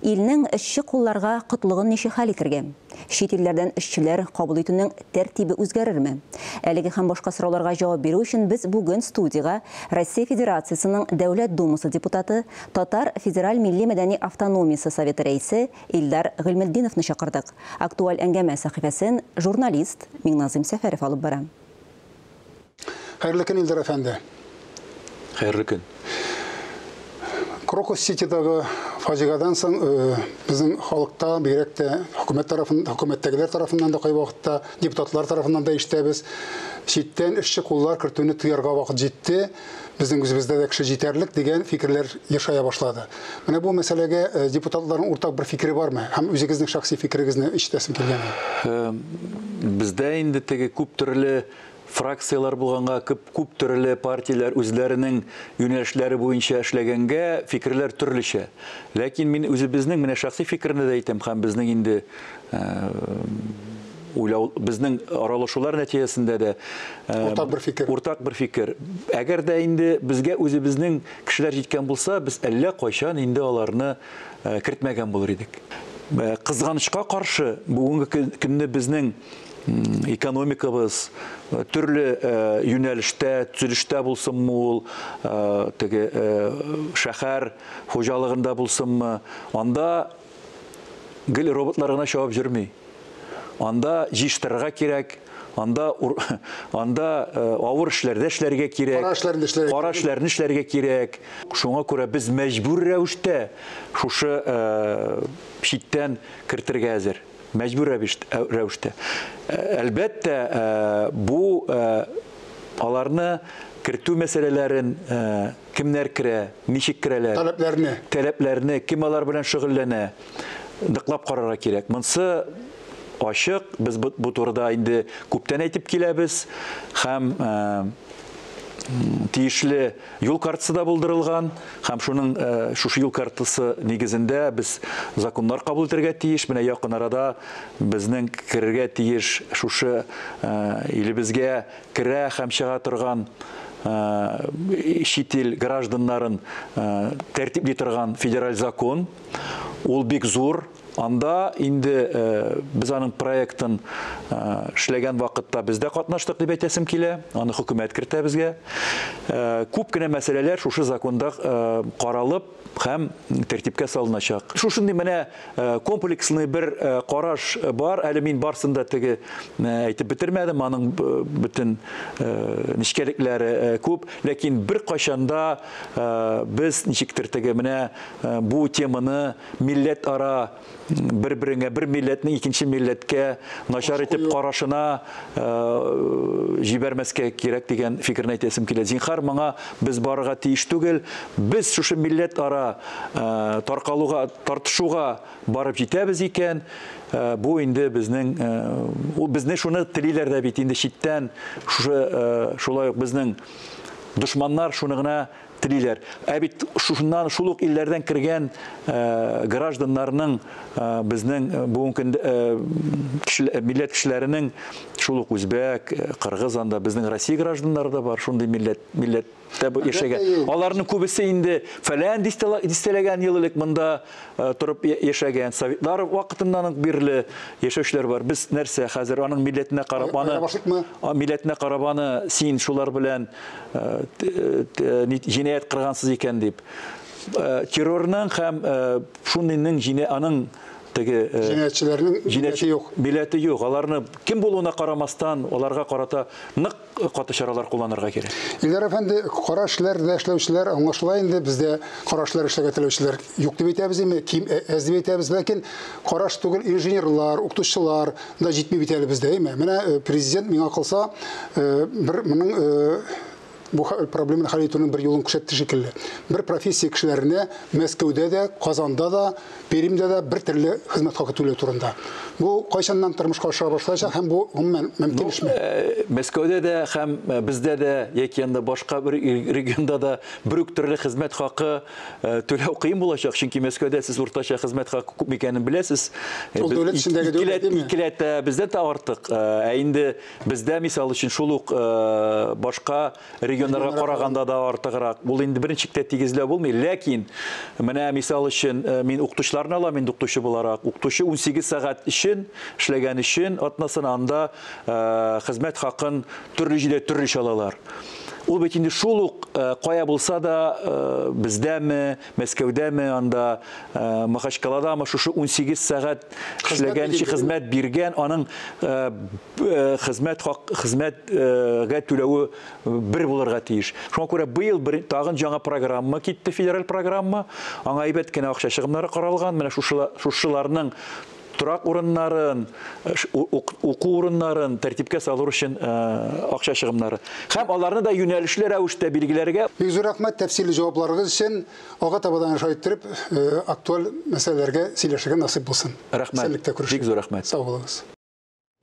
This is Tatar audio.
Илнең эшче кулларга кытлыгын ничек хәл итәргә? Чит илләрдән эшчеләр кабул итүнең тәртибе үзгәрерме? Әлеге һәм башка сорауларга җавап бирү өчен без бүген студиягә Россия Федерациясының Дәүләт Думасы депутаты, Татар Федераль Милли Мәдәни Автономиясе Советы рәисе Илдар Гыйльметдиновны чакырдык. Актуаль әңгәмә сәхифәсен журналист Миңназым Сәфәров алып бара. Хәерле көн, Илдар әфәнде. Хәерле көн. Крокус-Ситидагы фаҗигадан соң безнең халыкта, бигрәк тә хөкүмәттәгеләр тарафыннан да кай вакытта, депутатлар тарафыннан да ишетәбез, читтән эшче куллар кертүне тыярга вакыт җитте, безнең үзебездә дә кеше җитәрлек дигән фикерләр яшая башлады. Менә бу мәсьәләгә депутатларның уртак бер фикере бармы? Һәм үзегезнең шәхси фикерегезне ишетәсем килгән. Бездә инде теге күп төрле фракциялар булганга, күп төрле партияләр үзләренең юнәлешләре буенча эшләгәнгә фикерләр төрлечә. Ләкин мин үзебезнең менә шәхси фикерне дә әйтәм, һәм безнең инде безнең аралашулар нәтиҗәсендә дә уртак бер фикер. Әгәр дә инде безгә үзебезнең кешеләр җиткән булса, без әллә кайчан инде аларны кертмәгән булыр идек. Кызганычка каршы, бүгенге көнне безнең экономикабыз төрле юнәлештә, төзелештә булсынмы ул, теге шәһәр хуҗалыгында булсынмы, анда гел роботлар гына чабып йөрми. Анда җыштырырга кирәк, анда авыр эшләрдә эшләргә кирәк, кара эшләрне эшләргә кирәк. Шуңа күрә без мәҗбүр рәвештә шушы читтән кертергә әзер. Мәҗбүр рәвештә. Әлбәттә, бу аларны кертү мәсьәләләрен кемнәр керә, ничек керәләр, таләпләрне, кем алар белән шөгыльләнә, ныклап карарга кирәк. Монсы ачык, без бу турыда инде күптән әйтеп киләбез, һәм тиешле юл картасы да булдырылган, һәм шушы юл картасы нигезендә без законнар кабул итәргә тиеш. Менә якын арада безнең керергә тиеш шушы илебезгә керә һәм чыга торган чит ил гражданнарын тәртипли торган федераль закон. Ул бик зур. Анда инде без аның проектын эшләгән вакытта бездә катнаштык дип әйтәсем килә. Аны хөкүмәт кертә безгә. Күп кенә мәсьәләләр шушы законда каралып һәм тәртипкә салыначак. Шушындый менә комплекслы бер караш бар. Әле мин барсында теге әйтеп бетермәдем, аның бөтен ничкәлекләре күп, ләкин бер кайчанда без ничектер теге менә бу теманы милләт ара бер-береңә, бер милләтне икенче милләткә начар итеп карашына җибәрмәскә кирәк дигән фикерне әйтәсем килә. Зинһар, моңа без барырга тиеш түгел. Без шушы милләт ара таркалуга, тартышуга барып җитәбез икән, бу инде безне шуны телиләр дә бит инде читтән, шулай ук безнең дошманнар шуны гына телиләр. Бит шуннан шул ук илләрдән кергән гражданнарның безнең бүгенге милләт кешеләренең шул ук үзбәк, кыргыз, анда безнең Россия гражданнары да бар, шундый милләттә яшәгән. Аларның күбесе инде фәлән дистәләгән ел элек монда торып яшәгән. Советлар вакытыннан бирле яшәүчеләр бар. Без нәрсә хәзер аның милләтенә карап аны син шулар белән җинаять кыргансыз икән дип. Террорның һәм шундыйның аның теге җинаятьчеләрнең милләте юк. Аларны кем булуына карамастан, аларга карата нык каты чаралар кулланырга кирәк. Илдар әфәнде, кара эшләр дә эшләүчеләр аңлашыла инде, бездә кара эшләр эшләргә теләүчеләр юк дип әйтәбез, ким әз дип әйтәбез, ләкин караш түгел инженерлар, укытучылар да җитми бит әле бездә, менә президент миңа калса бер моның бу проблеманы хәл итүнең бер юлын күрсәтте шикелле. Бер профессия кешеләренә Мәскәүдә дә, Казанда да, Пермьдә дә бер төрле хезмәт хакы түләү турында. Бу кайчаннан тормышка аша башлаячак һәм бу гомумән мөмкин эшме? Мәскәүдә дә һәм бездә дә яки анда башка бер регионда да бер үк төрле хезмәт хакы түләү кыен булачак, чөнки Мәскәүдә сез уртача хезмәт хакы күп икәнен беләсез. Икеләтә бездә дә артык. Инде бездә мисал өчен шул ук башка регион миллионнарга караганда да артыграк. Бул инде беренче чиктә тигезләп булмый. Ләкин менә мисал өчен мин укытучыларны алам, мин укытучы буларак. Укытучы 18 сәгать өчен эшләгән өчен атнасын анда хезмәт хакын төрле җирдә төрлечә алалар. Ул бит инде шул ук кая булса да бездәме, Мәскәүдәме, анда Махачкаладамы шушы 18 сәгать эшләгән өчен хезмәт биргән, аның хезмәтгә түләве бер булырга тиеш. Шуңа күрә быел тагын жаңа программа китте, федераль программа. Аңа әйбәт кенә акча чыгымнары каралган. Менә шушыларның турак урыннарын, уку урыннарын тәртипкә салу өчен акча чыгымнары. Һәм аларны да юнәлешле рәвештә билгеләргә. Бик зур рәхмәт тәфсилле җавапларыгыз өчен. Ага табадан шайтырып, актуаль мәсьәләләргә сөйләшергә насыйп булсын. Рәхмәт. Бик зур рәхмәт. Сау булыгыз.